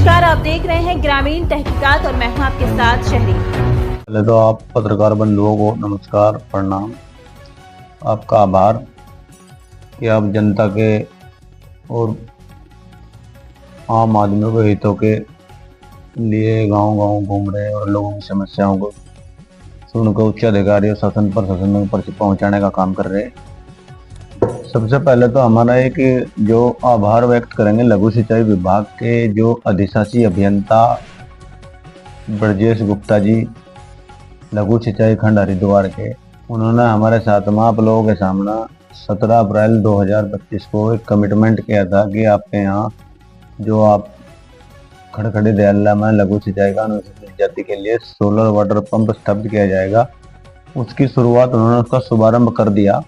नमस्कार, आप देख रहे हैं ग्रामीण तहकीकात और मैं हूं आपके साथ शहरी। पहले तो आप पत्रकार बंधुओं को नमस्कार, प्रणाम। आपका आभार कि आप जनता के और आम आदमियों के हितों के लिए गांव-गांव घूम रहे हैं और लोगों की समस्याओं को सुनकर उच्च अधिकारी और शासन प्रशासन पर पहुंचाने का काम कर रहे हैं। सबसे पहले तो हमारा एक जो आभार व्यक्त करेंगे लघु सिंचाई विभाग के जो अधिशासी अभियंता ब्रजेश गुप्ता जी, लघु सिंचाई खंड हरिद्वार के, उन्होंने हमारे साथ में आप लोगों के सामने 17 अप्रैल 2025 को एक कमिटमेंट किया था कि आपके यहाँ जो आप खड़खड़ी दयाला में लघु सिंचाई का अनुसूचित जाति के लिए सोलर वाटर पंप स्थापित किया जाएगा। उसकी शुरुआत उन्होंने उसका शुभारंभ कर दिया।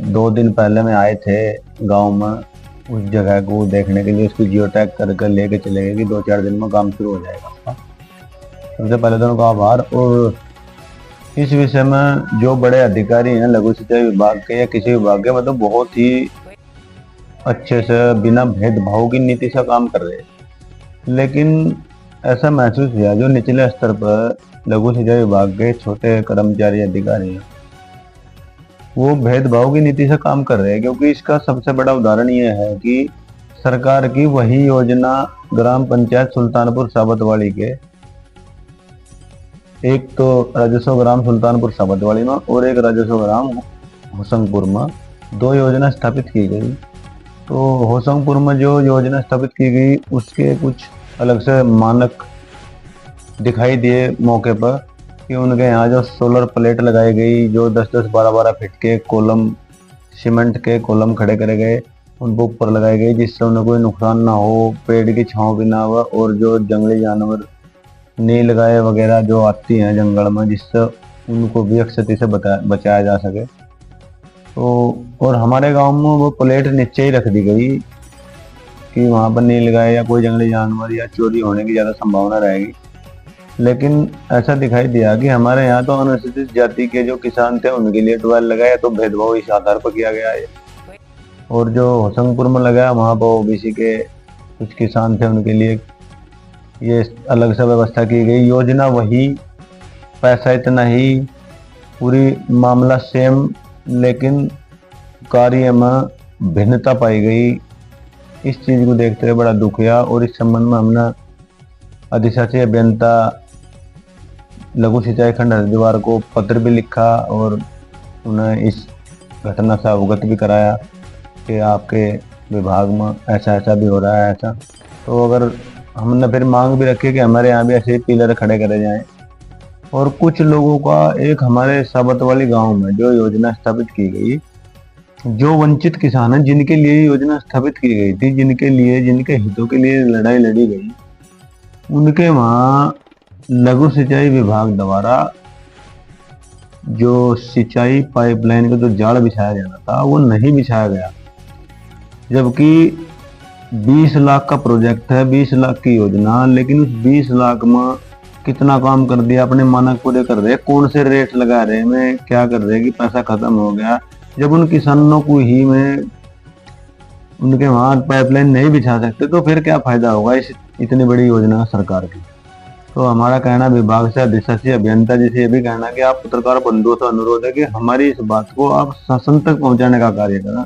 2 दिन पहले में आए थे गांव में उस जगह को देखने के लिए, उसको जियो टैग करके लेके चले गए कि 2-4 दिन में काम शुरू हो जाएगा उसका। सबसे पहले तो उनका आभार। और इस विषय में जो बड़े अधिकारी हैं लघु सिंचाई विभाग के या किसी विभाग के, मतलब बहुत ही अच्छे से बिना भेदभाव की नीति से काम कर रहे हैं। लेकिन ऐसा महसूस हुआ जो निचले स्तर पर लघु सिंचाई विभाग के छोटे कर्मचारी अधिकारी हैं वो भेदभाव की नीति से काम कर रहे हैं। क्योंकि इसका सबसे बड़ा उदाहरण ये है कि सरकार की वही योजना ग्राम पंचायत सुल्तानपुर साबतवाड़ी के, एक तो राजस्व ग्राम सुल्तानपुर साबतवाड़ी में और एक राजस्व ग्राम होसंगपुर में 2 योजना स्थापित की गई। तो होसंगपुर में जो योजना स्थापित की गई उसके कुछ अलग से मानक दिखाई दिए मौके पर कि उनके यहाँ जो सोलर प्लेट लगाई गई, जो 10-10, 12-12 फीट के कॉलम, सीमेंट के कॉलम खड़े करे गए, उनको ऊपर लगाई गई जिससे उन्हें कोई नुकसान ना हो, पेड़ की छांव भी ना हो और जो जंगली जानवर नील गाय वगैरह जो आती हैं जंगल में, जिससे उनको भी क्षति से बचाया जा सके। तो और हमारे गांव में वो प्लेट नीचे ही रख दी गई कि वहाँ पर नील गाय या कोई जंगली जानवर या चोरी होने की ज़्यादा संभावना रहेगी। लेकिन ऐसा दिखाई दिया कि हमारे यहाँ तो अनुसूचित जाति के जो किसान थे उनके लिए 12 लगाया, तो भेदभाव इस आधार पर किया गया है। और जो होसंगपुर में लगाया वहाँ पर ओबीसी के कुछ किसान थे उनके लिए ये अलग से व्यवस्था की गई। योजना वही, पैसा इतना ही, पूरी मामला सेम, लेकिन कार्य में भिन्नता पाई गई। इस चीज़ को देखते हुए बड़ा दुख हुआ और इस संबंध में हमने अधिशासी अभियंता लघु सिंचाई खंड हरिद्वार को पत्र भी लिखा और उन्हें इस घटना से अवगत भी कराया कि आपके विभाग में ऐसा ऐसा भी हो रहा है ऐसा। तो अगर हमने फिर मांग भी रखी कि हमारे यहाँ भी ऐसे पिलर खड़े करे जाएं। और कुछ लोगों का एक हमारे साबतवाड़ी गांव में जो योजना स्थापित की गई, जो वंचित किसान हैं जिनके लिए योजना स्थापित की गई थी, जिनके लिए, जिनके हितों के लिए लड़ाई लड़ी गई, उनके वहाँ लघु सिंचाई विभाग द्वारा जो सिंचाई पाइपलाइन का जो जाल बिछाया जाना था वो नहीं बिछाया गया। जबकि 20 लाख का प्रोजेक्ट है, 20 लाख की योजना, लेकिन उस 20 लाख में कितना काम कर दिया, अपने मानक पूरे कर रहे हैं, कौन से रेट लगा रहे हैं, क्या कर रहे हैं कि पैसा खत्म हो गया। जब उन किसानों को ही में उनके वहाँ पाइपलाइन नहीं बिछा सकते तो फिर क्या फायदा होगा इस इतनी बड़ी योजना सरकार की। तो हमारा कहना विभाग से अधिशासी अभियंता जी से ये भी कहना कि आप पत्रकार बंधुओं से अनुरोध है कि हमारी इस बात को आप शासन तक पहुंचाने का कार्य करें।